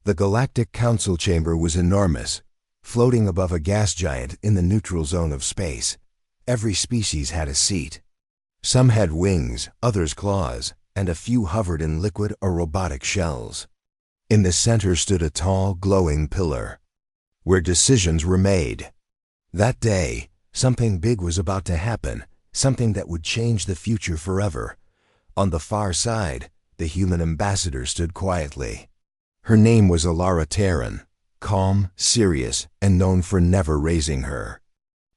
The Galactic Council chamber was enormous, floating above a gas giant in the neutral zone of space. Every species had a seat. Some had wings, others claws, and a few hovered in liquid or robotic shells. In the center stood a tall, glowing pillar, where decisions were made. That day, something big was about to happen, something that would change the future forever. On the far side, the human ambassador stood quietly. Her name was Alara Terran, calm, serious, and known for never raising her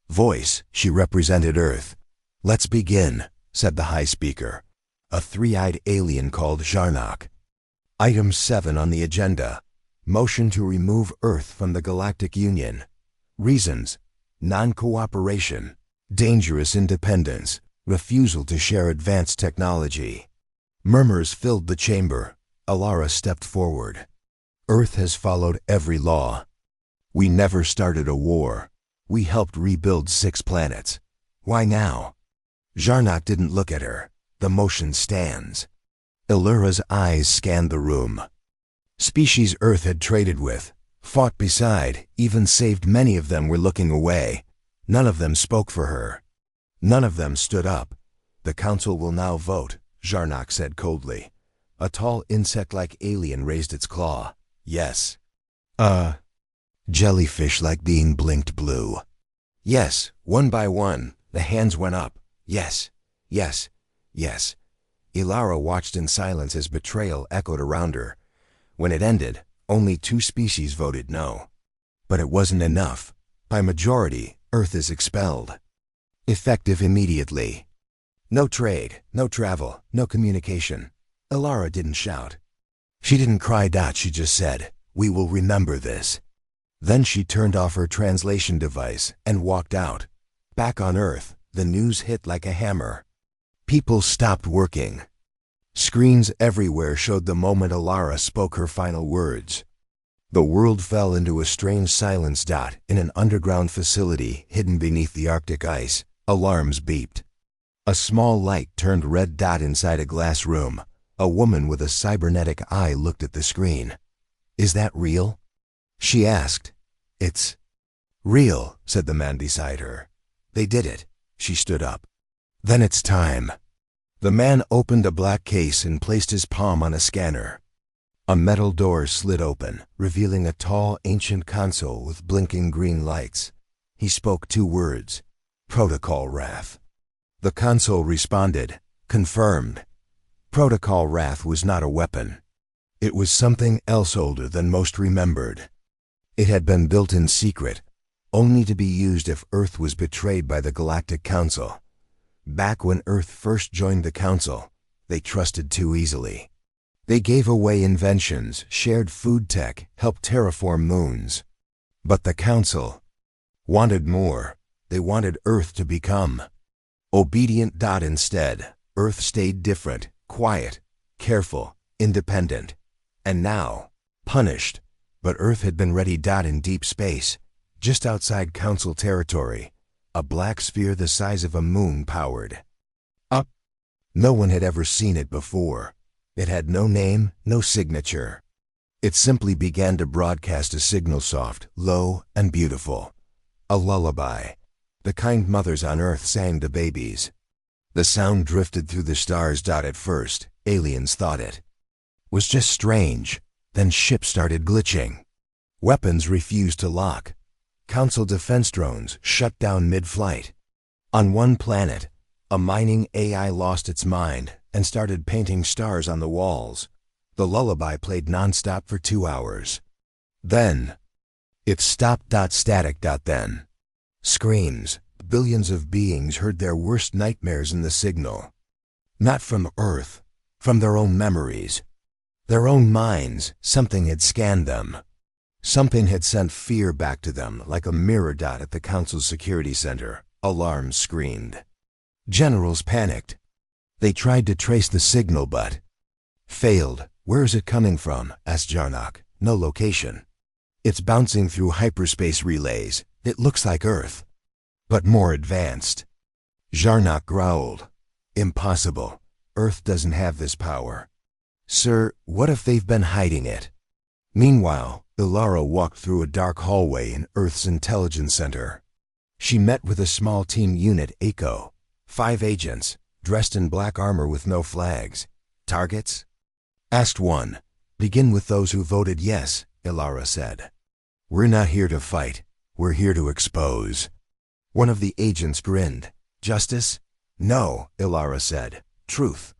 voice. She represented Earth. "Let's begin," said the High Speaker, a three-eyed alien called Jarnock. Item 7 on the agenda: motion to remove Earth from the Galactic Union. Reasons: non-cooperation, dangerous independence, refusal to share advanced technology. Murmurs filled the chamber. Alara stepped forward. "Earth has followed every law. We never started a war. We helped rebuild 6 planets. Why now?" Jarnock didn't look at her. The motion stands. Illura's eyes scanned the room. Species Earth had traded with, fought beside, even saved. Many of them were looking away. None of them spoke for her. None of them stood up. "The Council will now vote," Jarnock said coldly. A tall insect-like alien raised its claw. "Yes." Jellyfish-like being blinked blue. "Yes." One by one, the hands went up. "Yes, yes, yes." Ilara watched in silence as betrayal echoed around her. When it ended, only 2 species voted no. But it wasn't enough. By majority, Earth is expelled. Effective immediately. No trade, no travel, no communication. Ilara didn't shout. She didn't cry. She just said, "We will remember this." Then she turned off her translation device and walked out. Back on Earth, the news hit like a hammer. People stopped working. Screens everywhere showed the moment Alara spoke her final words. The world fell into a strange silence. In an underground facility hidden beneath the Arctic ice, alarms beeped. A small light turned red. Inside a glass room, a woman with a cybernetic eye looked at the screen. "Is that real?" she asked. "It's real," said the man beside her. "They did it." She stood up. "Then it's time." The man opened a black case and placed his palm on a scanner. A metal door slid open, revealing a tall, ancient console with blinking green lights. He spoke 2 words: "Protocol Wrath." The console responded, "Confirmed." Protocol Wrath was not a weapon. It was something else older than most remembered. It had been built in secret, only to be used if Earth was betrayed by the Galactic Council. Back when Earth first joined the Council, they trusted too easily. They gave away inventions, shared food tech, helped terraform moons. But the Council wanted more. They wanted Earth to become obedient. Instead, Earth stayed different, quiet, careful, independent. And now, punished. But Earth had been ready. In deep space, just outside Council territory, a black sphere the size of a moon powered up. No one had ever seen it before. It had no name, no signature. It simply began to broadcast a signal, soft, low, and beautiful. A lullaby. The kind mothers on Earth sang to babies. The sound drifted through the stars. At first, aliens thought it was just strange. Then ships started glitching. Weapons refused to lock. Council defense drones shut down mid-flight. On one planet, a mining AI lost its mind and started painting stars on the walls. The lullaby played non-stop for 2 hours. Then, it stopped. Static. Then, screams. Billions of beings heard their worst nightmares in the signal. Not from Earth, from their own memories. Their own minds. Something had scanned them. Something had sent fear back to them like a mirror. At the Council's security center, alarms screamed. Generals panicked. They tried to trace the signal but failed. "Where is it coming from?" asked Jarnock. "No location." "It's bouncing through hyperspace relays. It looks like Earth, but more advanced." Jarnock growled. "Impossible. Earth doesn't have this power." "Sir, what if they've been hiding it?" Meanwhile, Ilara walked through a dark hallway in Earth's intelligence center. She met with a small team unit Echo, 5 agents, dressed in black armor with no flags. Targets? Asked one. Begin with those who voted yes, Ilara said. We're not here to fight. We're here to expose. One of the agents grinned. Justice? No, Ilara said. Truth.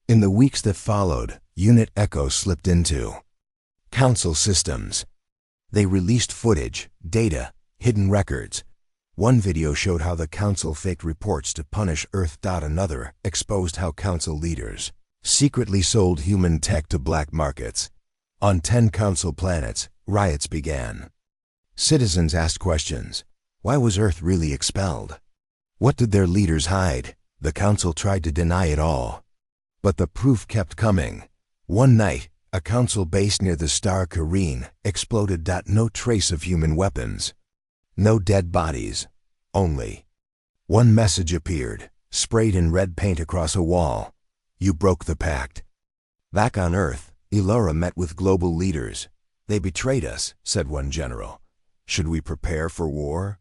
In the weeks that followed, Unit Echo slipped into Council systems. They released footage, data, hidden records. One video showed how the Council faked reports to punish Earth. Another exposed how Council leaders secretly sold human tech to black markets. On 10 Council planets, riots began. Citizens asked questions. Why was Earth really expelled? What did their leaders hide? The Council tried to deny it all. But the proof kept coming. One night, a Council base near the star Kareen exploded. No trace of human weapons. No dead bodies. Only one message appeared, sprayed in red paint across a wall. You broke the pact. Back on Earth, Ilara met with global leaders. They betrayed us, said one general. Should we prepare for war?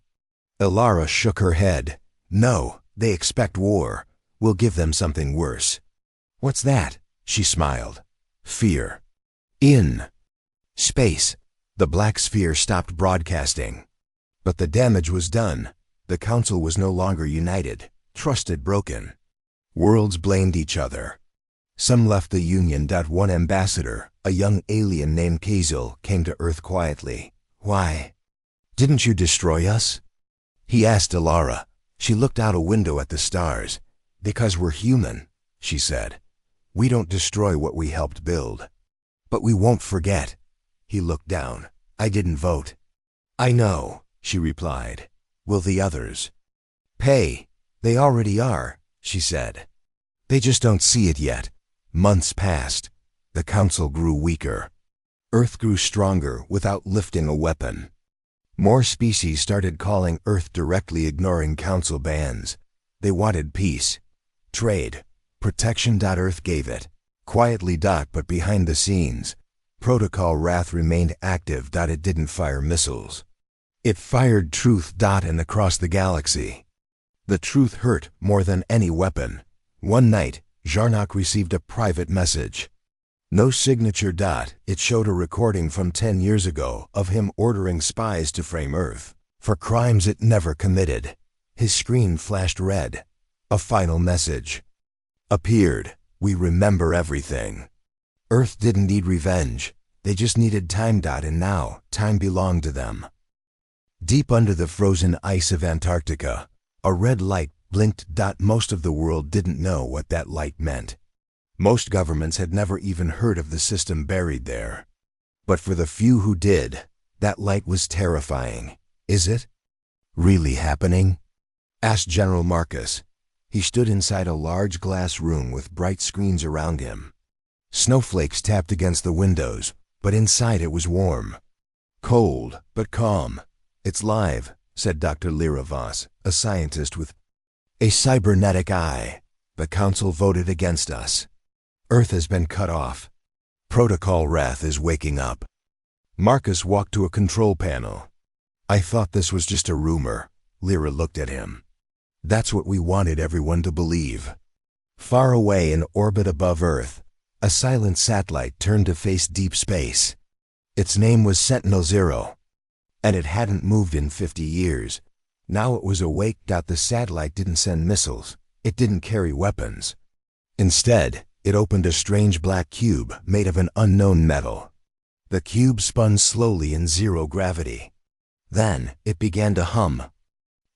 Ilara shook her head. No, they expect war. We'll give them something worse. What's that? She smiled. Fear. In space, the black sphere stopped broadcasting. But the damage was done. The Council was no longer united. Trust had broken. Worlds blamed each other. Some left the Union. One ambassador, a young alien named Kazil, came to Earth quietly. Why? Didn't you destroy us? He asked Ilara. She looked out a window at the stars. Because we're human, she said. We don't destroy what we helped build. But we won't forget. He looked down. I didn't vote. I know, she replied. Will the others? Pay. They already are, she said. They just don't see it yet. Months passed. The Council grew weaker. Earth grew stronger without lifting a weapon. More species started calling Earth directly, ignoring Council bans. They wanted peace, trade, protection. Earth gave it. Quietly. But behind the scenes, Protocol Wrath remained active. It didn't fire missiles. It fired truth. And across the galaxy. The truth hurt more than any weapon. One night, Jarnock received a private message. No signature. It showed a recording from 10 years ago of him ordering spies to frame Earth for crimes it never committed. His screen flashed red. A final message appeared. We remember everything. Earth didn't need revenge. They just needed time. And now, time belonged to them. Deep under the frozen ice of Antarctica, a red light blinked. Most of the world didn't know what that light meant. Most governments had never even heard of the system buried there. But for the few who did, that light was terrifying. Is it really happening? Asked General Marcus. He stood inside a large glass room with bright screens around him. Snowflakes tapped against the windows, but inside it was warm. Cold, but calm. It's live, said Dr. Lyra Voss, a scientist with a cybernetic eye. The Council voted against us. Earth has been cut off. Protocol Wrath is waking up. Marcus walked to a control panel. I thought this was just a rumor. Lyra looked at him. That's what we wanted everyone to believe. Far away in orbit above Earth, a silent satellite turned to face deep space. Its name was Sentinel-0, and it hadn't moved in 50 years. Now it was awake. The satellite didn't send missiles. It didn't carry weapons. Instead, it opened a strange black cube made of an unknown metal. The cube spun slowly in zero gravity. Then, it began to hum.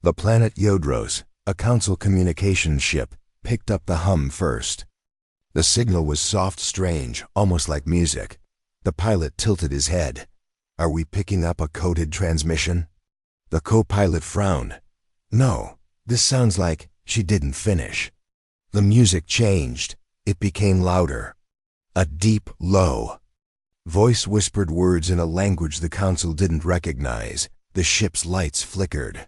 The planet Yodros, a Council communications ship, picked up the hum first. The signal was soft, strange, almost like music. The pilot tilted his head. Are we picking up a coded transmission? The co-pilot frowned. No, this sounds like... She didn't finish. The music changed. It became louder. A deep, low voice whispered words in a language the Council didn't recognize. The ship's lights flickered.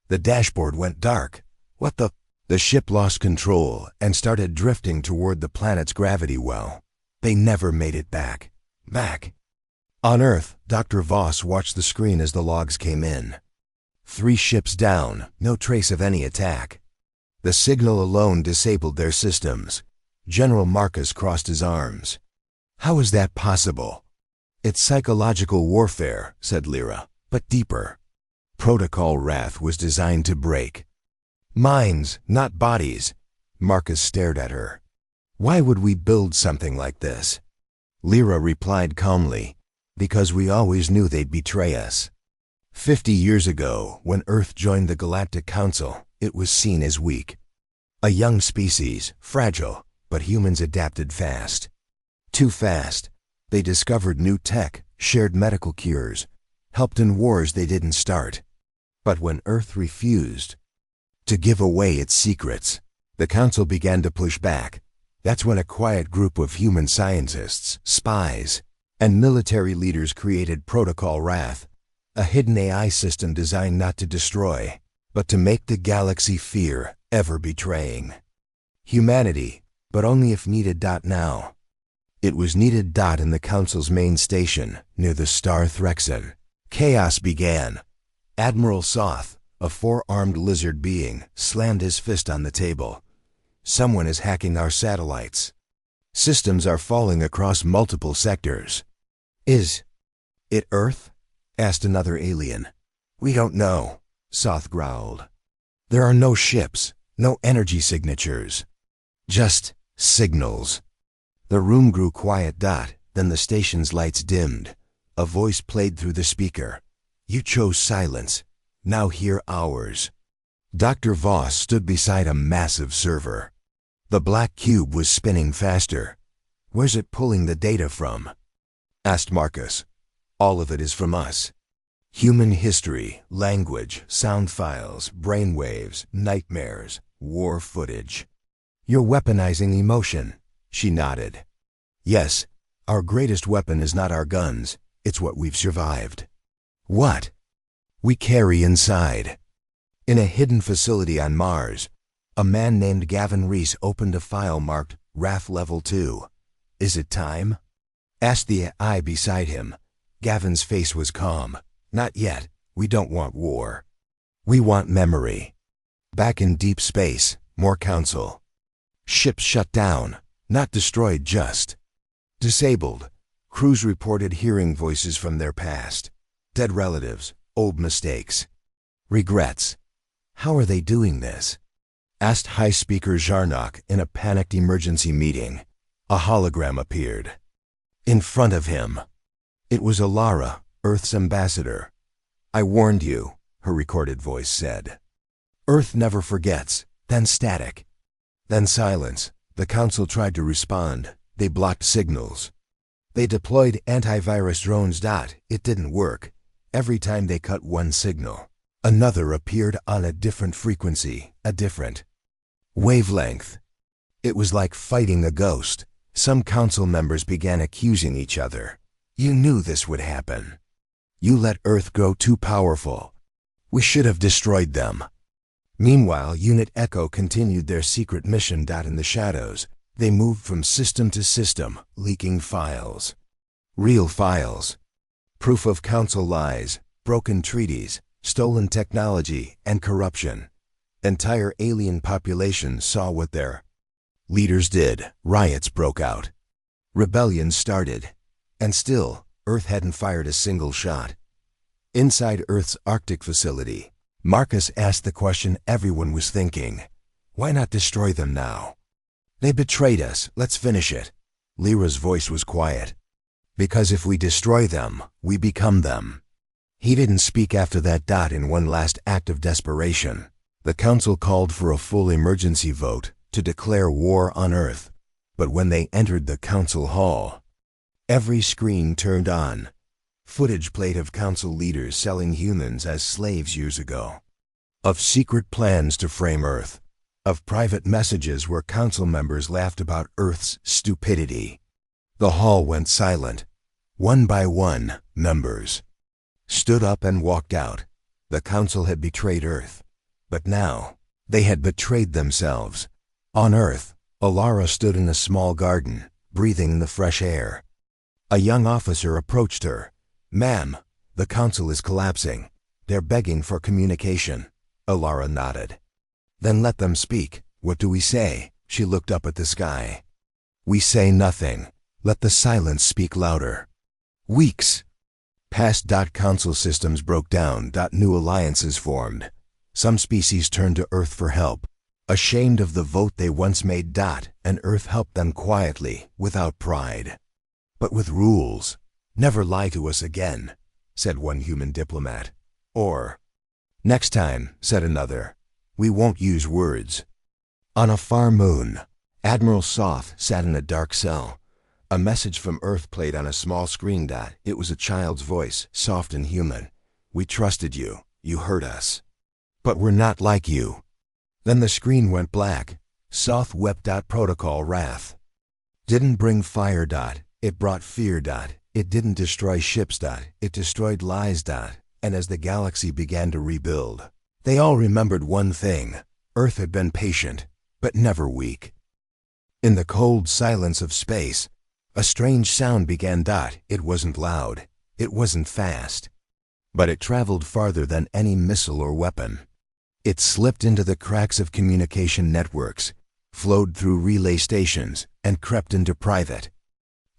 The dashboard went dark. What the... The ship lost control and started drifting toward the planet's gravity well. They never made it back. On Earth, Dr. Voss watched the screen as the logs came in. 3 ships down, no trace of any attack. The signal alone disabled their systems. General Marcus crossed his arms. How is that possible? It's psychological warfare, said Lyra, but deeper. Protocol Wrath was designed to break. Minds, not bodies. Marcus stared at her. Why would we build something like this? Lyra replied calmly, because we always knew they'd betray us. 50 years ago, when Earth joined the Galactic Council, it was seen as weak. A young species, fragile, but humans adapted fast. Too fast. They discovered new tech, shared medical cures, helped in wars they didn't start. But when Earth refused to give away its secrets, the Council began to push back. That's when a quiet group of human scientists, spies, and military leaders created Protocol Wrath, a hidden AI system designed not to destroy, but to make the galaxy fear ever betraying humanity, but only if needed. Now. It was needed. In the Council's main station, near the star Threxen. Chaos began. Admiral Soth, a 4-armed lizard being, slammed his fist on the table. Someone is hacking our satellites. Systems are falling across multiple sectors. Is it Earth? Asked another alien. We don't know, Soth growled. There are no ships, no energy signatures. Just signals. The room grew quiet. Then the station's lights dimmed. A voice played through the speaker. You chose silence. Now hear ours. Dr. Voss stood beside a massive server. The black cube was spinning faster. Where's it pulling the data from? Asked Marcus. All of it is from us. Human history, language, sound files, brainwaves, nightmares, war footage. You're weaponizing emotion. She nodded. Yes, our greatest weapon is not our guns, it's what we've survived. What? We carry inside. In a hidden facility on Mars, a man named Gavin Reese opened a file marked Wrath Level 2. Is it time? Asked the AI beside him. Gavin's face was calm. Not yet. We don't want war. We want memory. Back in deep space, more Council. Ships shut down. Not destroyed, just disabled. Crews reported hearing voices from their past. Dead relatives, old mistakes, regrets. How are they doing this? Asked High Speaker Zarnok in a panicked emergency meeting. A hologram appeared. In front of him. It was Alara, Earth's ambassador. I warned you, her recorded voice said. Earth never forgets. Then static. Then silence. The Council tried to respond. They blocked signals. They deployed antivirus drones. It didn't work. Every time they cut one signal, another appeared on a different frequency, a different wavelength. It was like fighting a ghost. Some Council members began accusing each other. You knew this would happen. You let Earth grow too powerful. We should have destroyed them. Meanwhile, Unit Echo continued their secret mission. In the shadows, they moved from system to system, leaking files. Real files. Proof of Council lies, broken treaties, stolen technology, and corruption. Entire alien populations saw what their leaders did. Riots broke out. Rebellions started. And still, Earth hadn't fired a single shot. Inside Earth's Arctic facility, Marcus asked the question everyone was thinking. Why not destroy them now? They betrayed us. Let's finish it. Lyra's voice was quiet. Because if we destroy them, we become them. He didn't speak after that. In one last act of desperation, the Council called for a full emergency vote to declare war on Earth. But when they entered the Council hall, every screen turned on. Footage played of Council leaders selling humans as slaves years ago. Of secret plans to frame Earth. Of private messages where Council members laughed about Earth's stupidity. The hall went silent. One by one, members stood up and walked out. The Council had betrayed Earth. But now, they had betrayed themselves. On Earth, Alara stood in a small garden, breathing in the fresh air. A young officer approached her. Ma'am, the council is collapsing. They're begging for communication. Ilara nodded. Then let them speak. What do we say? She looked up at the sky. We say nothing. Let the silence speak louder. Weeks. Past. Council systems broke down. New alliances formed. Some species turned to Earth for help. Ashamed of the vote they once made. And Earth helped them quietly, without pride. But with rules. Never lie to us again, said one human diplomat. Or, next time, said another, we won't use words. On a far moon, Admiral Soth sat in a dark cell. A message from Earth played on a small screen. It was a child's voice, soft and human. We trusted you. You heard us. But we're not like you. Then the screen went black. Soth wept. Protocol wrath. Didn't bring fire. It brought fear. It didn't destroy ships. It destroyed lies. And as the galaxy began to rebuild, they all remembered one thing. Earth had been patient, but never weak. In the cold silence of space, a strange sound began. It wasn't loud. It wasn't fast. But it traveled farther than any missile or weapon. It slipped into the cracks of communication networks, flowed through relay stations, and crept into private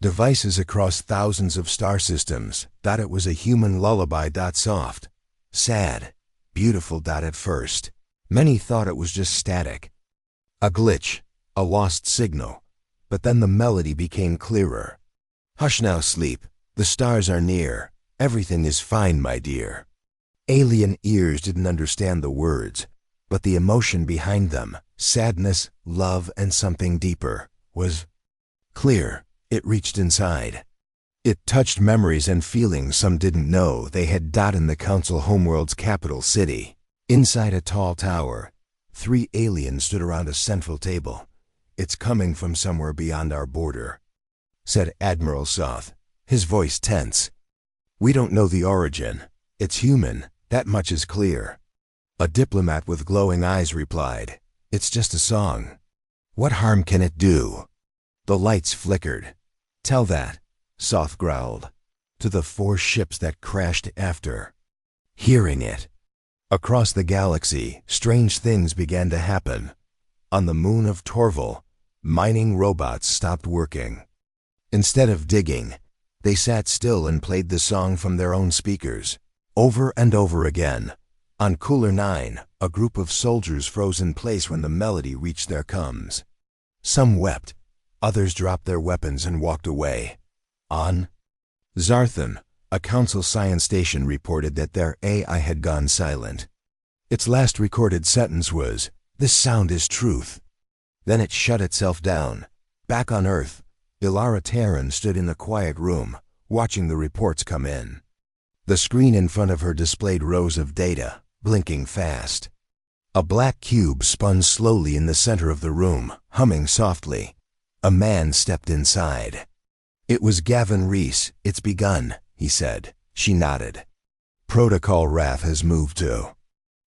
devices across thousands of star systems. It was a human lullaby. Soft, sad, beautiful. At first, many thought it was just static, a glitch, a lost signal. But then the melody became clearer. Hush now, sleep. The stars are near. Everything is fine, my dear. Alien ears didn't understand the words, but the emotion behind them, sadness, love, and something deeper, was clear. It reached inside. It touched memories and feelings some didn't know they had. In the council homeworld's capital city, inside a tall tower, 3 aliens stood around a central table. It's coming from somewhere beyond our border, said Admiral Soth, his voice tense. We don't know the origin. It's human, that much is clear. A diplomat with glowing eyes replied, it's just a song. What harm can it do? The lights flickered. Tell that, Soth growled, to the 4 ships that crashed after. Hearing it, across the galaxy, strange things began to happen. On the moon of Torval, mining robots stopped working. Instead of digging, they sat still and played the song from their own speakers, over and over again. On Cooler 9, a group of soldiers froze in place when the melody reached their gums. Some wept, others dropped their weapons and walked away. On Zarthan, a council science station reported that their AI had gone silent. Its last recorded sentence was, "This sound is truth." Then it shut itself down. Back on Earth, Ilara Terran stood in the quiet room, watching the reports come in. The screen in front of her displayed rows of data, blinking fast. A black cube spun slowly in the center of the room, humming softly. A man stepped inside. It was Gavin Reese. It's begun, he said. She nodded. Protocol Wrath has moved to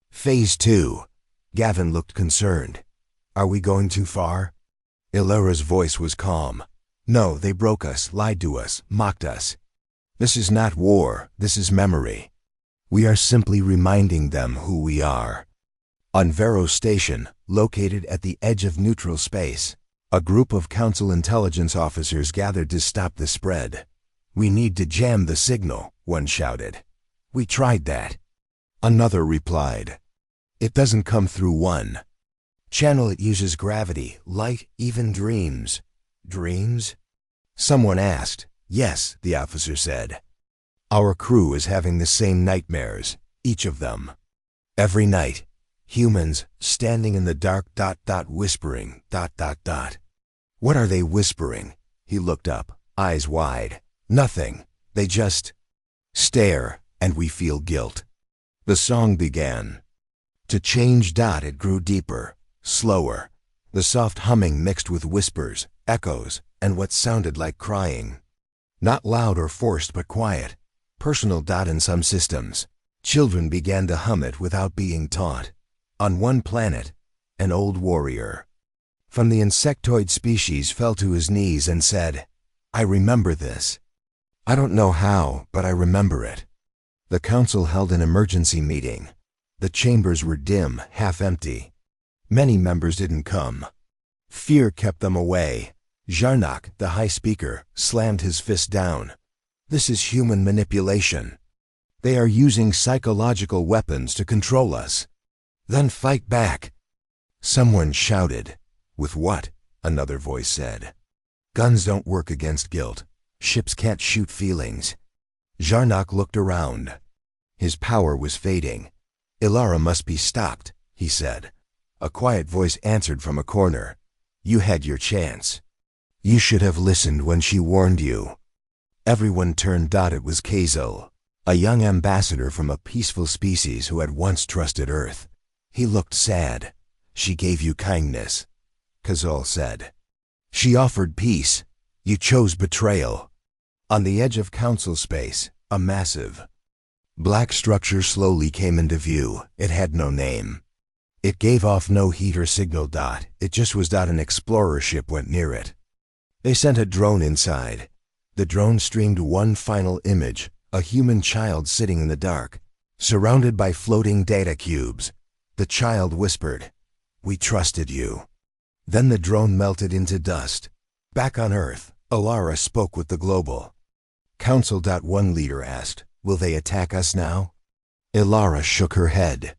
Phase 2. Gavin looked concerned. Are we going too far? Ilara's voice was calm. No, they broke us, lied to us, mocked us. This is not war, this is memory. We are simply reminding them who we are. On Vero Station, located at the edge of neutral space, a group of Council intelligence officers gathered to stop the spread. We need to jam the signal, one shouted. We tried that. Another replied. It doesn't come through one channel. It uses gravity, light, even dreams. Dreams? Someone asked. Yes, the officer said. Our crew is having the same nightmares, each of them. Every night, humans standing in the dark, whispering, . What are they whispering? He looked up, eyes wide. Nothing. They just stare, and we feel guilt. The song began. To change. It grew deeper, slower. The soft humming mixed with whispers, echoes, and what sounded like crying. Not loud or forced, but quiet. Personal. In some systems, children began to hum it without being taught. On one planet, an old warrior from the insectoid species fell to his knees and said, I remember this. I don't know how, but I remember it. The council held an emergency meeting. The chambers were dim, half empty. Many members didn't come. Fear kept them away. Jarnock, the high speaker, slammed his fist down. This is human manipulation. They are using psychological weapons to control us. Then fight back. Someone shouted. With what? Another voice said. Guns don't work against guilt. Ships can't shoot feelings. Jarnock looked around. His power was fading. Ilara must be stopped, he said. A quiet voice answered from a corner. You had your chance. You should have listened when she warned you. Everyone turned. It was Kazel, a young ambassador from a peaceful species who had once trusted Earth. He looked sad. She gave you kindness, Kazel said. She offered peace. You chose betrayal. On the edge of council space, a massive black structure slowly came into view. It had no name. It gave off no heat or signal. It just was. An explorer ship went near it. They sent a drone inside. The drone streamed one final image, a human child sitting in the dark, surrounded by floating data cubes. The child whispered, "We trusted you." Then the drone melted into dust. Back on Earth, Ilara spoke with the global council. One leader asked, "Will they attack us now?" Ilara shook her head.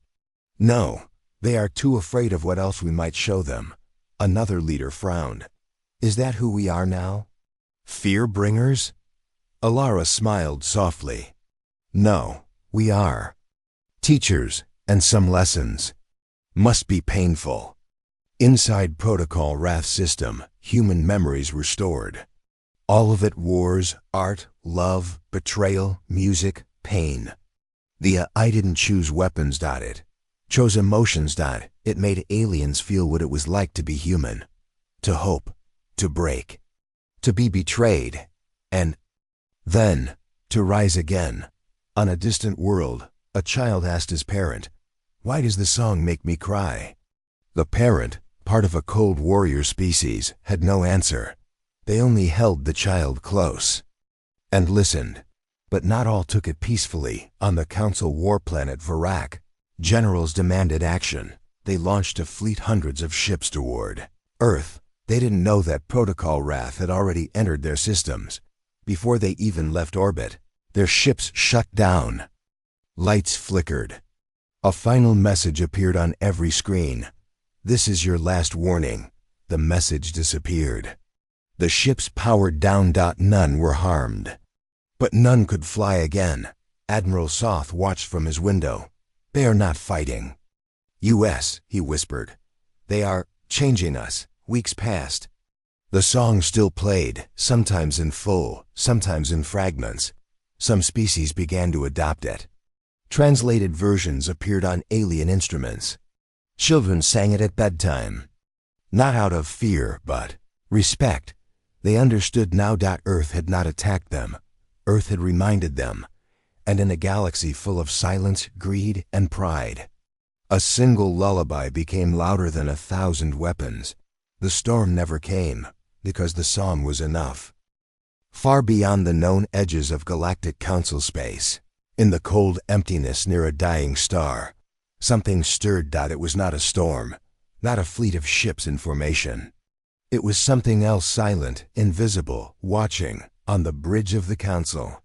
"No, they are too afraid of what else we might show them." Another leader frowned. "Is that who we are now? Fear-bringers?" Ilara smiled softly. "No, we are teachers, and some lessons must be painful." Inside Protocol Wrath's system, human memories were stored. All of it: wars, art, love, betrayal, music, pain. The I didn't choose weapons. It chose emotions. It made aliens feel what it was like to be human, to hope, to break, to be betrayed, and then to rise again. On a distant world, a child asked his parent, "Why does the song make me cry?" The parent, part of a cold warrior species, had no answer. They only held the child close and listened. But not all took it peacefully. On the council war planet Varak, generals demanded action. They launched a fleet hundreds of ships toward Earth. They didn't know that Protocol Wrath had already entered their systems. Before they even left orbit, their ships shut down. Lights flickered. A final message appeared on every screen. "This is your last warning." The message disappeared. The ships powered down. None were harmed. But none could fly again. Admiral Soth watched from his window. "They are not fighting." "US," he whispered. "They are changing us." Weeks passed. The song still played, sometimes in full, sometimes in fragments. Some species began to adopt it. Translated versions appeared on alien instruments. Children sang it at bedtime. Not out of fear, but respect. They understood now. Earth had not attacked them. Earth had reminded them. And in a galaxy full of silence, greed, and pride, a single lullaby became louder than 1,000 weapons. The storm never came, because the song was enough. Far beyond the known edges of galactic council space, in the cold emptiness near a dying star, something stirred. It was not a storm, not a fleet of ships in formation. It was something else, silent, invisible, watching, on the bridge of the council.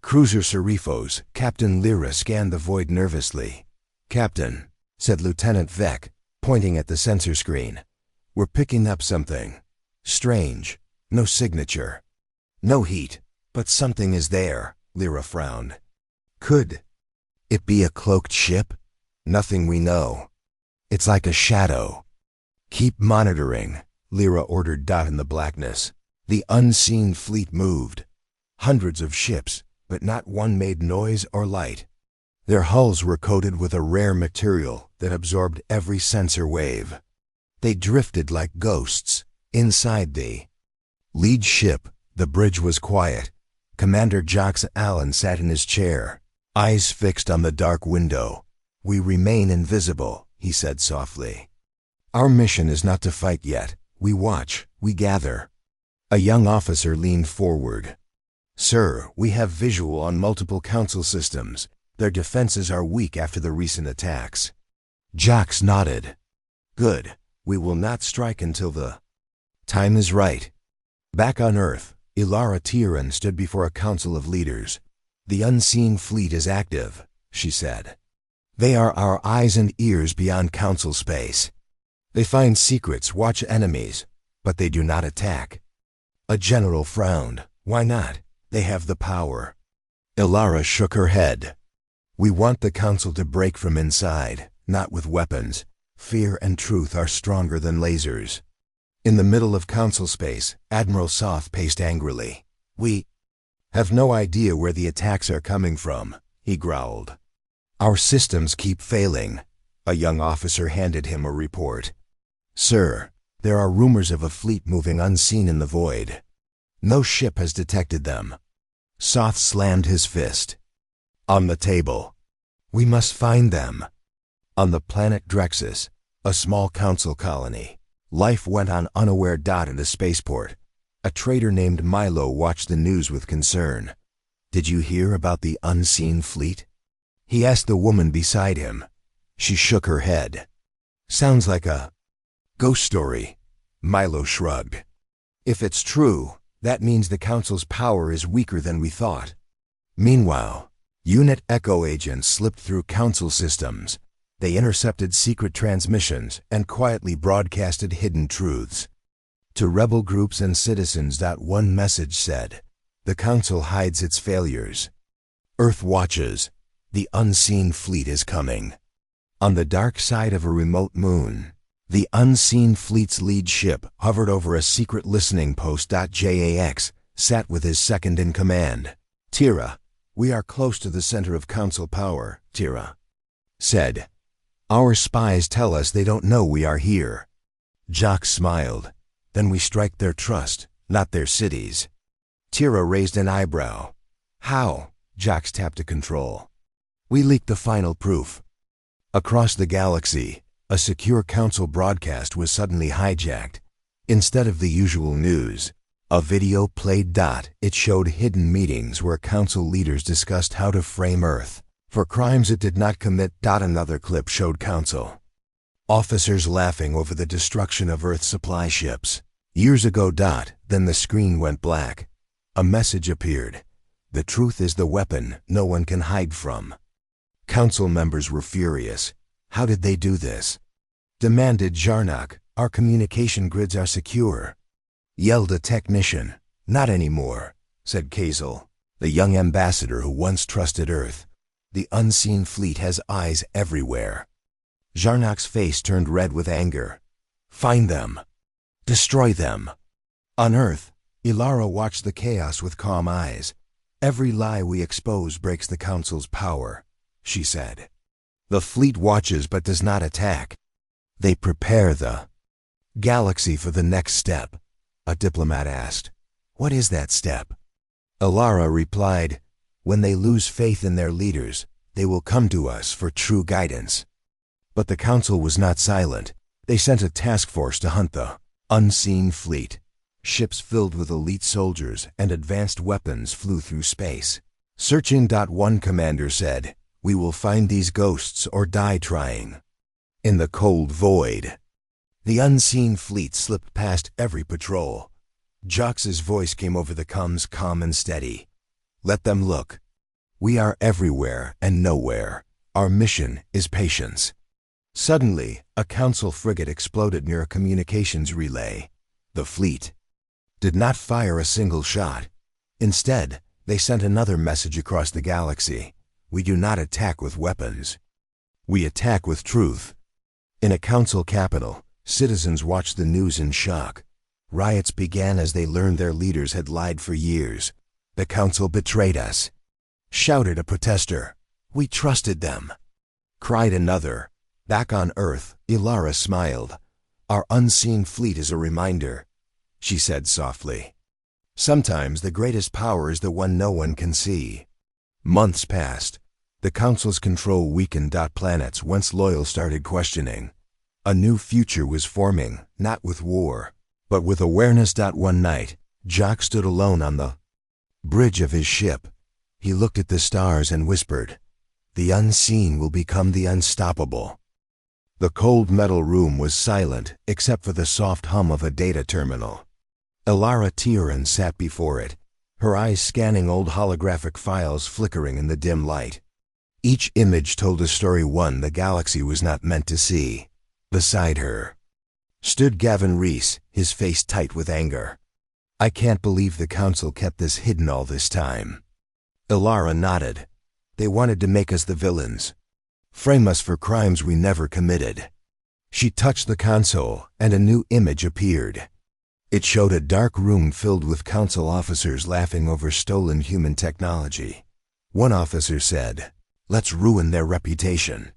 Cruiser Serifos, Captain Lyra scanned the void nervously. "Captain," said Lieutenant Vec, pointing at the sensor screen, "we're picking up something strange. No signature. No heat. But something is there." Lyra frowned. "Could it be a cloaked ship?" "Nothing we know. It's like a shadow." "Keep monitoring," Lyra ordered. In the blackness, the unseen fleet moved. Hundreds of ships, but not one made noise or light. Their hulls were coated with a rare material that absorbed every sensor wave. They drifted like ghosts. Inside the lead ship, the bridge was quiet. Commander Jox Allen sat in his chair, eyes fixed on the dark window. "We remain invisible," he said softly. "Our mission is not to fight yet. We watch, we gather." A young officer leaned forward. Sir, we have visual on multiple council systems. Their defenses are weak after the recent attacks. Jax nodded. Good. We will not strike until the time is right. Back on Earth, Ilara Tiran stood before a council of leaders. The unseen fleet is active, she said. They are our eyes and ears beyond council space. They find secrets, watch enemies, but they do not attack. A general frowned. Why not? They have the power. Ilara shook her head. We want the council to break from inside, not with weapons. Fear and truth are stronger than lasers. In the middle of council space, Admiral Soth paced angrily. We have no idea where the attacks are coming from, he growled. Our systems keep failing. A young officer handed him a report. Sir, there are rumors of a fleet moving unseen in the void. No ship has detected them. Soth slammed his fist. On the table. We must find them. On the planet Drexus, a small council colony, life went on unaware. At a spaceport. A trader named Milo watched the news with concern. Did you hear about the unseen fleet? He asked the woman beside him. She shook her head. Sounds like a ghost story. Milo shrugged. If it's true, that means the council's power is weaker than we thought. Meanwhile, Unit Echo agents slipped through council systems. They intercepted secret transmissions and quietly broadcasted hidden truths. To rebel groups and citizens. One message said, the council hides its failures. Earth watches. The unseen fleet is coming. On the dark side of a remote moon, the unseen fleet's lead ship hovered over a secret listening post. Jax sat with his second in command. Tira, we are close to the center of council power, Tira said. Our spies tell us they don't know we are here. Jax smiled. Then we strike their trust, not their cities. Tira raised an eyebrow. How? Jax tapped a control. We leaked the final proof. Across the galaxy, a secure council broadcast was suddenly hijacked. Instead of the usual news, a video played. It showed hidden meetings where council leaders discussed how to frame Earth for crimes it did not commit. Another clip showed council officers laughing over the destruction of Earth supply ships. Years ago. Then the screen went black. A message appeared. The truth is the weapon no one can hide from. Council members were furious. How did they do this? Demanded Jarnock. Our communication grids are secure. Yelled a technician. Not anymore, said Kazel, the young ambassador who once trusted Earth. The unseen fleet has eyes everywhere. Jarnock's face turned red with anger. Find them. Destroy them. On Earth, Ilara watched the chaos with calm eyes. Every lie we expose breaks the Council's power, she said. The fleet watches but does not attack. They prepare the galaxy for the next step, a diplomat asked. What is that step? Ilara replied, when they lose faith in their leaders, they will come to us for true guidance. But the Council was not silent. They sent a task force to hunt the unseen fleet. Ships filled with elite soldiers and advanced weapons flew through space. Searching. One commander said, we will find these ghosts or die trying. In the cold void, the unseen fleet slipped past every patrol. Jax's voice came over the comms, calm and steady. Let them look. We are everywhere and nowhere. Our mission is patience. Suddenly, a council frigate exploded near a communications relay. The fleet did not fire a single shot. Instead, they sent another message across the galaxy. We do not attack with weapons. We attack with truth. In a council capital, citizens watched the news in shock. Riots began as they learned their leaders had lied for years. The council betrayed us, shouted a protester. We trusted them, cried another. Back on Earth, Ilara smiled. Our unseen fleet is a reminder, she said softly. Sometimes the greatest power is the one no one can see. Months passed. The Council's control weakened. Planets once loyal started questioning. A new future was forming, not with war, but with awareness. One night, Jax stood alone on the bridge of his ship. He looked at the stars and whispered, "The unseen will become the unstoppable." The cold metal room was silent except for the soft hum of a data terminal. Elara Tiran sat before it, her eyes scanning old holographic files flickering in the dim light. Each image told a story one the galaxy was not meant to see. Beside her stood Gavin Reese, his face tight with anger. "I can't believe the Council kept this hidden all this time." Elara nodded. "They wanted to make us the villains. Frame us for crimes we never committed." She touched the console, and a new image appeared. It showed a dark room filled with Council officers laughing over stolen human technology. One officer said, "Let's ruin their reputation.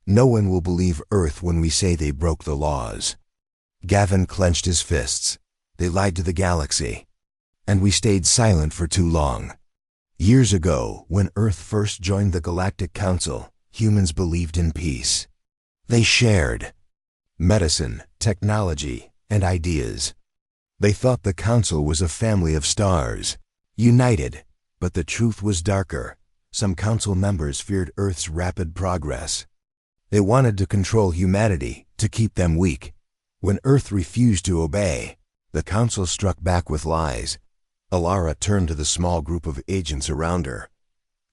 No one will believe Earth when we say they broke the laws." Gavin clenched his fists. "They lied to the galaxy. And we stayed silent for too long." Years ago, when Earth first joined the Galactic Council, humans believed in peace. They shared medicine, technology, and ideas. They thought the Council was a family of stars, united, but the truth was darker. Some Council members feared Earth's rapid progress. They wanted to control humanity, to keep them weak. When Earth refused to obey, the Council struck back with lies. Elara turned to the small group of agents around her.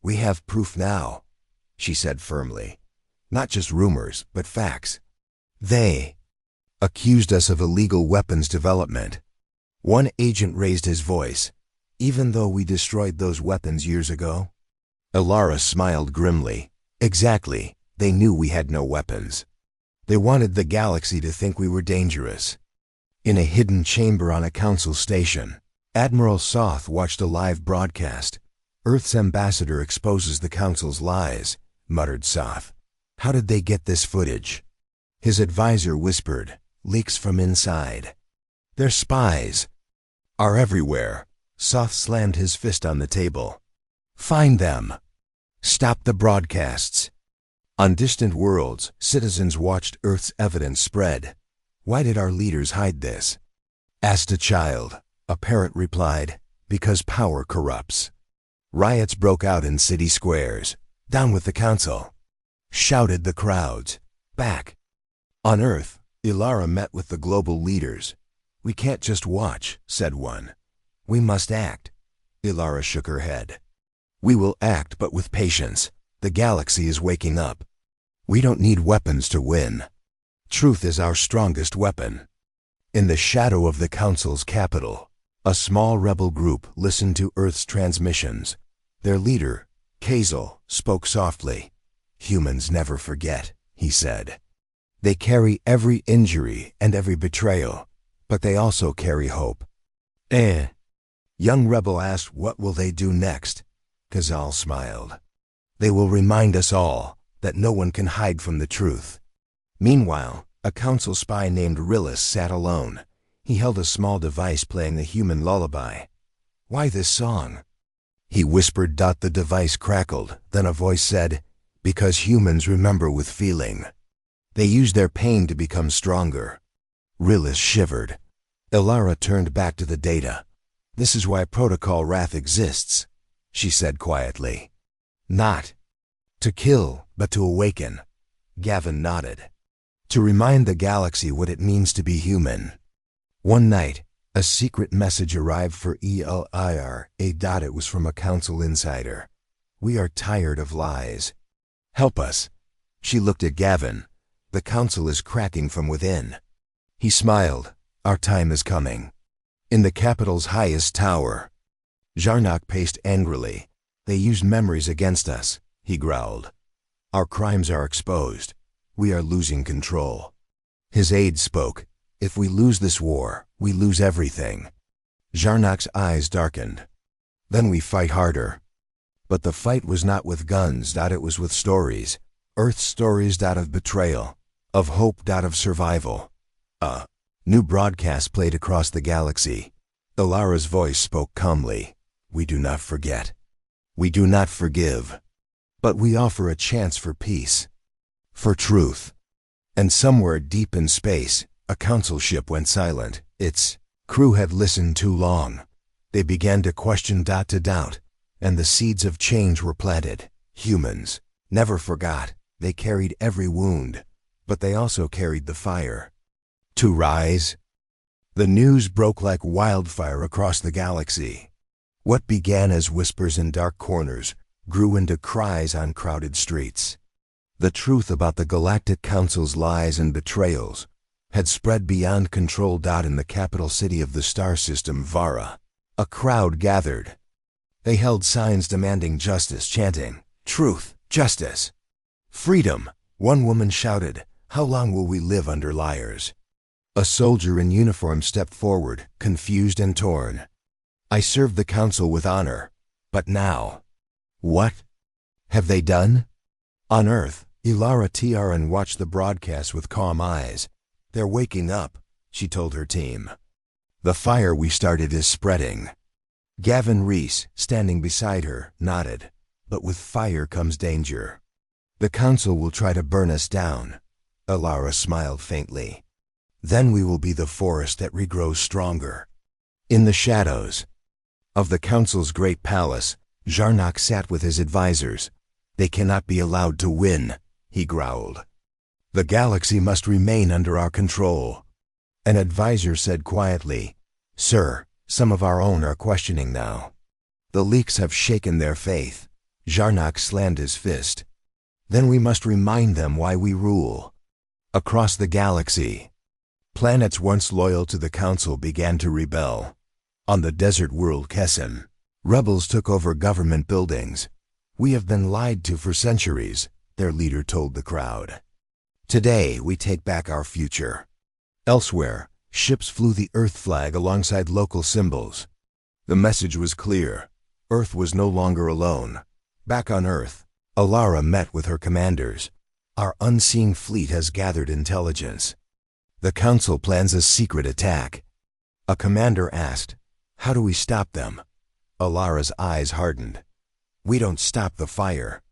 "We have proof now," she said firmly. "Not just rumors, but facts. They accused us of illegal weapons development." One agent raised his voice. "Even though we destroyed those weapons years ago?" Elara smiled grimly. "Exactly. They knew we had no weapons. They wanted the galaxy to think we were dangerous." In a hidden chamber on a Council station, Admiral Soth watched a live broadcast. "Earth's ambassador exposes the Council's lies," muttered Soth. "How did they get this footage?" His advisor whispered, "Leaks from inside. Their spies are everywhere." Soth slammed his fist on the table. "Find them. Stop the broadcasts." On distant worlds, citizens watched Earth's evidence spread. "Why did our leaders hide this?" asked a child. A parent replied, "Because power corrupts." Riots broke out in city squares. "Down with the Council!" shouted the crowds. Back on Earth, Elara met with the global leaders. "We can't just watch," said one. "We must act." Elara shook her head. "We will act, but with patience. The galaxy is waking up. We don't need weapons to win. Truth is our strongest weapon." In the shadow of the Council's capital, a small rebel group listened to Earth's transmissions. Their leader, Kazel, spoke softly. "Humans never forget," he said. "They carry every injury and every betrayal, but they also carry hope." Young rebel asked, "What will they do next?" Kazel smiled. "They will remind us all that no one can hide from the truth." Meanwhile, a Council spy named Rillis sat alone. He held a small device playing a human lullaby. "Why this song?" he whispered. The device crackled. Then a voice said, "Because humans remember with feeling. They use their pain to become stronger." Rillis shivered. Elara turned back to the data. "This is why Protocol Wrath exists," she said quietly. "Not to kill, but to awaken." Gavin nodded. "To remind the galaxy what it means to be human." One night, a secret message arrived for Elir. It was from a Council insider. "We are tired of lies. Help us." She looked at Gavin. "The Council is cracking from within." He smiled. "Our time is coming." In the capital's highest tower, Jarnock paced angrily. "They use memories against us," he growled. "Our crimes are exposed. We are losing control." His aide spoke. "If we lose this war, we lose everything." Jarnock's eyes darkened. "Then we fight harder." But the fight was not with guns. It was with stories. Earth's stories. Of betrayal. Of hope. Of survival. A new broadcast played across the galaxy. Elara's voice spoke calmly. "We do not forget. We do not forgive. But we offer a chance for peace. For truth." And somewhere deep in space, a Council ship went silent. Its crew had listened too long. They began to question to doubt, and the seeds of change were planted. Humans never forgot. They carried every wound, but they also carried the fire. To rise. The news broke like wildfire across the galaxy. What began as whispers in dark corners grew into cries on crowded streets. The truth about the Galactic Council's lies and betrayals had spread beyond control. In the capital city of the star system, Vara, a crowd gathered. They held signs demanding justice, chanting, "Truth, justice, freedom." One woman shouted, "How long will we live under liars?" A soldier in uniform stepped forward, confused and torn. "I served the council with honor, but now, what have they done?" On Earth, Ilara Tiaran watched the broadcast with calm eyes. "They're waking up," she told her team. "The fire we started is spreading." Gavin Reese, standing beside her, nodded. "But with fire comes danger. The council will try to burn us down." Ilara smiled faintly. "Then we will be the forest that regrows stronger." In the shadows of the council's great palace, Jarnock sat with his advisors. "They cannot be allowed to win," he growled. "The galaxy must remain under our control." An advisor said quietly, "Sir, some of our own are questioning now. The leaks have shaken their faith." Jarnock slammed his fist. "Then we must remind them why we rule." Across the galaxy, planets once loyal to the council began to rebel. On the desert world Kessin, rebels took over government buildings. "We have been lied to for centuries," their leader told the crowd. "Today we take back our future." Elsewhere, ships flew the Earth flag alongside local symbols. The message was clear. Earth was no longer alone. Back on Earth, Ilara met with her commanders. "Our unseen fleet has gathered intelligence. The council plans a secret attack." A commander asked, "How do we stop them?" Ilara's eyes hardened. "We don't stop the fire.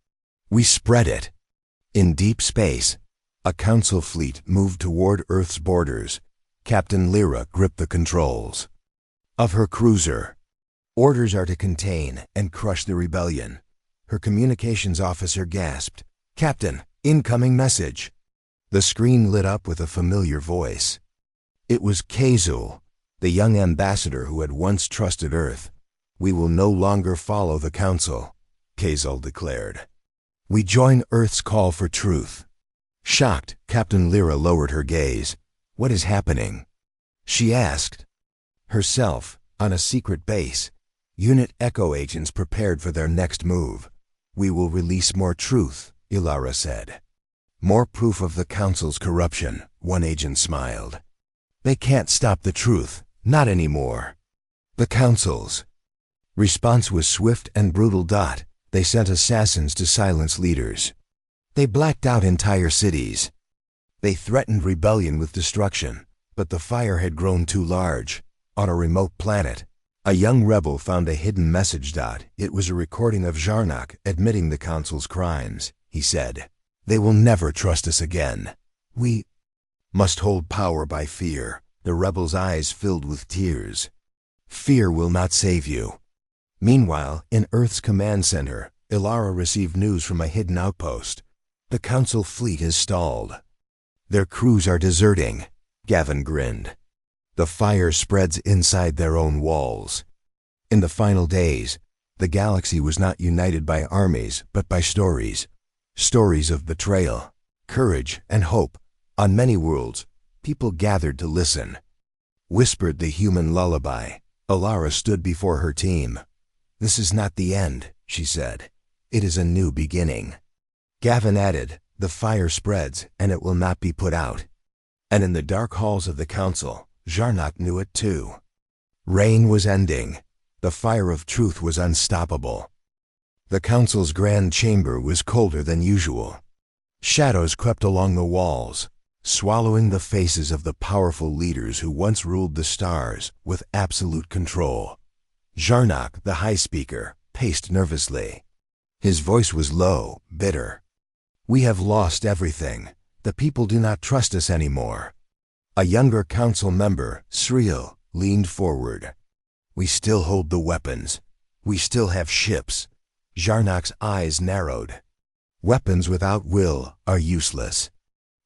We spread it." In deep space, a council fleet moved toward Earth's borders. Captain Lyra gripped the controls of her cruiser. "Orders are to contain and crush the rebellion." Her communications officer gasped, "Captain, incoming message." The screen lit up with a familiar voice. It was Kazul, the young ambassador who had once trusted Earth. "We will no longer follow the council," Kazul declared. "We join Earth's call for truth." Shocked, Captain Lyra lowered her gaze. "What is happening?" she asked. Herself, on a secret base, Unit Echo agents prepared for their next move. "We will release more truth," Ilara said. "More proof of the council's corruption," one agent smiled. "They can't stop the truth, not anymore." The council's response was swift and brutal. They sent assassins to silence leaders. They blacked out entire cities. They threatened rebellion with destruction, but the fire had grown too large. On a remote planet, a young rebel found a hidden message. It was a recording of Jarnock admitting the council's crimes. He said, "They will never trust us again. We must hold power by fear." The rebel's eyes filled with tears. "Fear will not save you." Meanwhile, in Earth's command center, Ilara received news from a hidden outpost. "The council fleet is stalled. Their crews are deserting." Gavin grinned. "The fire spreads inside their own walls." In the final days, the galaxy was not united by armies, but by stories. Stories of betrayal, courage, and hope. On many worlds, people gathered to listen. Whispered the human lullaby. Ilara stood before her team. "This is not the end," she said. "It is a new beginning." Gavin added, "The fire spreads, and it will not be put out." And in the dark halls of the council, Jarnock knew it too. Rain was ending. The fire of truth was unstoppable. The council's grand chamber was colder than usual. Shadows crept along the walls, swallowing the faces of the powerful leaders who once ruled the stars with absolute control. Jarnock, the high speaker, paced nervously. His voice was low, bitter. "We have lost everything. The people do not trust us anymore." A younger council member, Sriel, leaned forward. We still hold the weapons. We still have ships. Jarnak's eyes narrowed. Weapons without will are useless.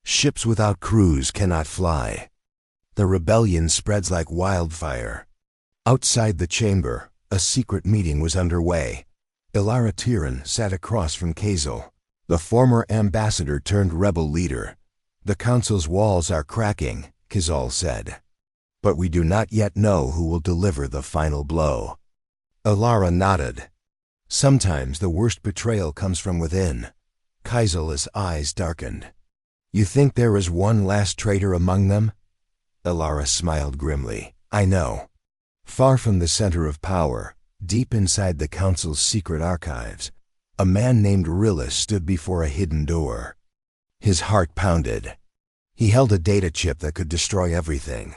Ships without crews cannot fly. The rebellion spreads like wildfire. Outside the chamber, a secret meeting was underway. Ilara Tiran sat across from Kazel, the former ambassador turned rebel leader. The council's walls are cracking, Kazel said. But we do not yet know who will deliver the final blow. Ilara nodded. Sometimes the worst betrayal comes from within. Kazel's eyes darkened. You think there is one last traitor among them? Ilara smiled grimly. I know. Far from the center of power, deep inside the council's secret archives, a man named Rillis stood before a hidden door. His heart pounded. He held a data chip that could destroy everything.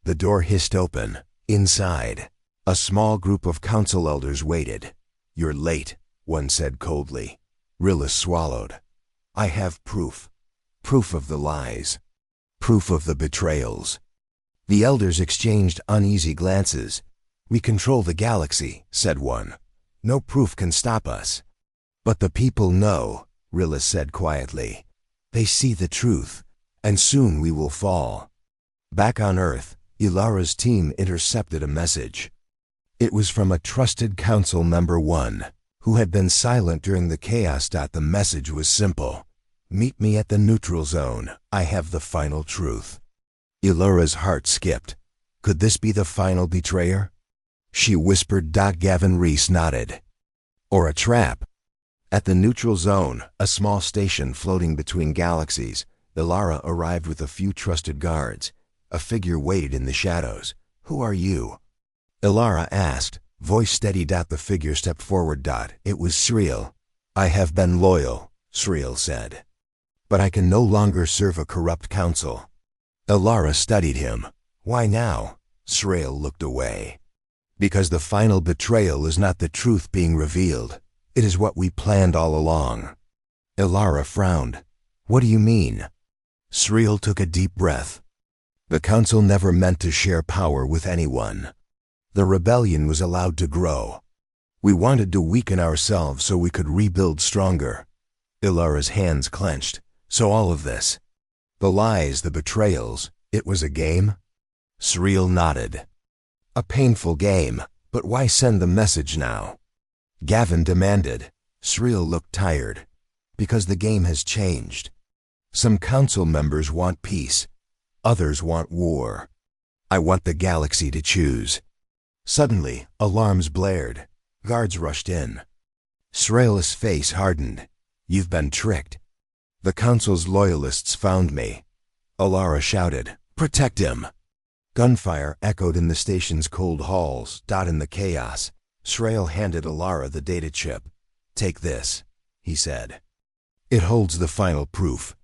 The door hissed open. Inside, a small group of council elders waited. You're late, one said coldly. Rillis swallowed. I have proof. Proof of the lies. Proof of the betrayals. The elders exchanged uneasy glances. We control the galaxy, said one. No proof can stop us. But the people know, Rillis said quietly. They see the truth, and soon we will fall. Back on Earth, Ilara's team intercepted a message. It was from a trusted council member one, who had been silent during the chaos. The message was simple. Meet me at the neutral zone. I have the final truth. Ilara's heart skipped. Could this be the final betrayer? She whispered. Gavin Reese nodded. Or a trap. At the neutral zone, a small station floating between galaxies, Ilara arrived with a few trusted guards. A figure waited in the shadows. Who are you? Ilara asked, voice steady. The figure stepped forward. It was Sriel. I have been loyal, Sriel said. But I can no longer serve a corrupt council. Ilara studied him. Why now? Sriel looked away. Because the final betrayal is not the truth being revealed. It is what we planned all along. Ilara frowned. What do you mean? Sriel took a deep breath. The council never meant to share power with anyone. The rebellion was allowed to grow. We wanted to weaken ourselves so we could rebuild stronger. Ilara's hands clenched. So all of this, the lies, the betrayals, it was a game? Sriel nodded. A painful game, but why send the message now? Gavin demanded. Sriel looked tired. Because the game has changed. Some council members want peace. Others want war. I want the galaxy to choose. Suddenly, alarms blared. Guards rushed in. Sriel's face hardened. You've been tricked. The council's loyalists found me. Ilara shouted, protect him. Gunfire echoed in the station's cold halls. In the chaos, Sriel handed Ilara the data chip. Take this, he said. It holds the final proof.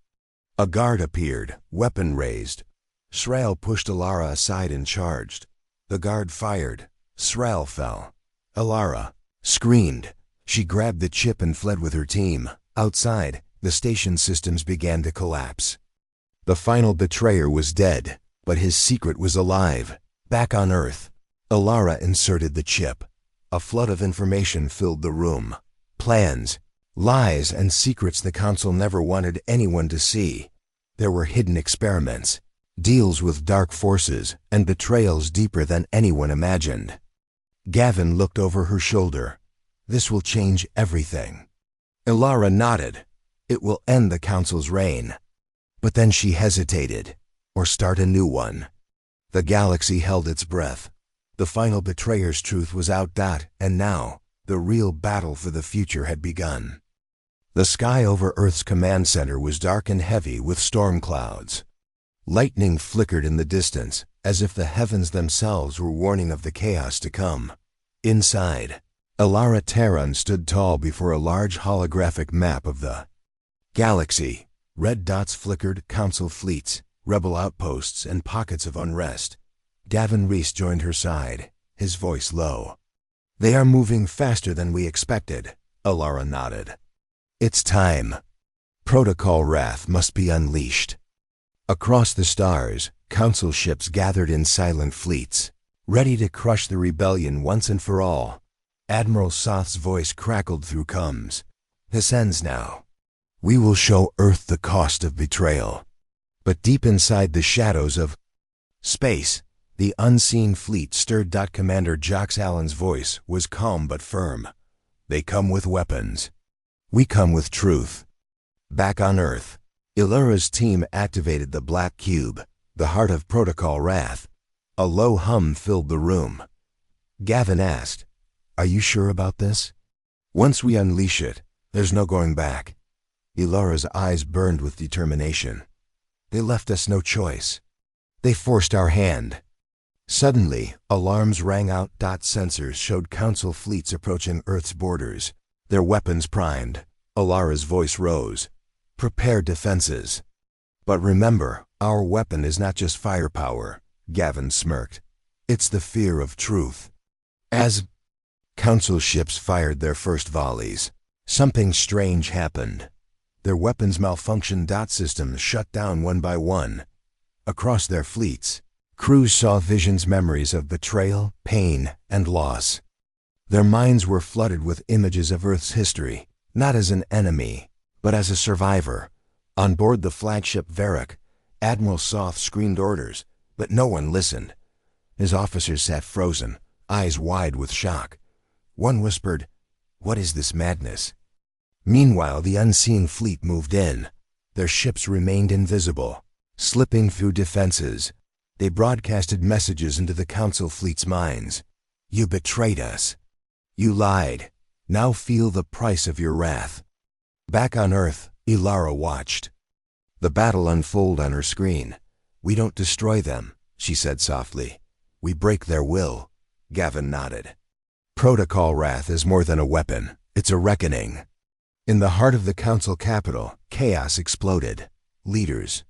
A guard appeared, weapon raised. Sriel pushed Ilara aside and charged. The guard fired. Sriel fell. Ilara screamed. She grabbed the chip and fled with her team. Outside, the station systems began to collapse. The final betrayer was dead, but his secret was alive. Back on Earth, Ilara inserted the chip. A flood of information filled the room. Plans, lies, and secrets the council never wanted anyone to see. There were hidden experiments, deals with dark forces, and betrayals deeper than anyone imagined. Gavin looked over her shoulder. This will change everything. Ilara nodded. It will end the council's reign. But then she hesitated. Or start a new one. The galaxy held its breath. The final betrayer's truth was out. And now, the real battle for the future had begun. The sky over Earth's command center was dark and heavy with storm clouds. Lightning flickered in the distance, as if the heavens themselves were warning of the chaos to come. Inside, Ilara Tiran stood tall before a large holographic map of the galaxy. Red dots flickered, council fleets, rebel outposts, and pockets of unrest. Gavin Reese joined her side, his voice low. They are moving faster than we expected, Ilara nodded. It's time. Protocol wrath must be unleashed. Across the stars, council ships gathered in silent fleets. ready to crush the rebellion once and for all. Admiral Soth's voice crackled through comms. This ends now. We will show Earth the cost of betrayal. But deep inside the shadows of space, the unseen fleet stirred. Commander Jox Allen's voice was calm but firm. They come with weapons. We come with truth. Back on Earth, Illyra's team activated the Black Cube, the heart of Protocol Wrath. A low hum filled the room. Gavin asked, "Are you sure about this? Once we unleash it, there's no going back." Illyra's eyes burned with determination. They left us no choice. They forced our hand. Suddenly, alarms rang out. Sensors showed Council fleets approaching Earth's borders, their weapons primed. Illyra's voice rose. Prepare defenses. But remember, our weapon is not just firepower, Gavin smirked. It's the fear of truth. As Council ships fired their first volleys, something strange happened. Their weapons malfunctioned. Systems shut down one by one. Across their fleets, crews saw visions, memories of betrayal, pain, and loss. Their minds were flooded with images of Earth's history, not as an enemy, but as a survivor. On board the flagship Varric, Admiral Soth screamed orders, but no one listened. His officers sat frozen, eyes wide with shock. One whispered, "What is this madness?" Meanwhile, the unseen fleet moved in. Their ships remained invisible, slipping through defenses. They broadcasted messages into the Council fleet's minds. You betrayed us. You lied. Now feel the price of your wrath. Back on Earth, Illyra watched the battle unfold on her screen. We don't destroy them, she said softly. We break their will. Gavin nodded. Protocol Wrath is more than a weapon. It's a reckoning. In the heart of the Council capital, chaos exploded. Leaders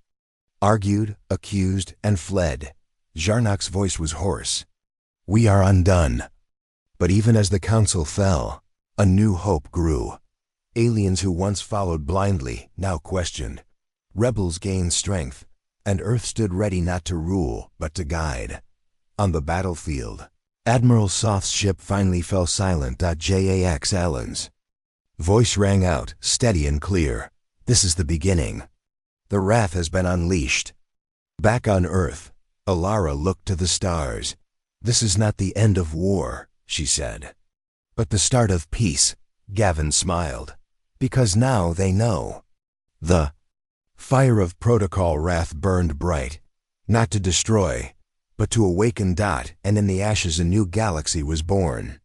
argued, accused, and fled. Jarnock's voice was hoarse. We are undone. But even as the Council fell, a new hope grew. Aliens who once followed blindly now questioned. Rebels gained strength, and Earth stood ready not to rule, but to guide. On the battlefield, Admiral Soth's ship finally fell silent. Jax Allen's voice rang out, steady and clear. This is the beginning. The wrath has been unleashed. Back on Earth, Illyra looked to the stars. This is not the end of war, she said, but the start of peace. Gavin smiled. Because now they know. The fire of Protocol Wrath burned bright, not to destroy, but to awaken. And in the ashes a new galaxy was born.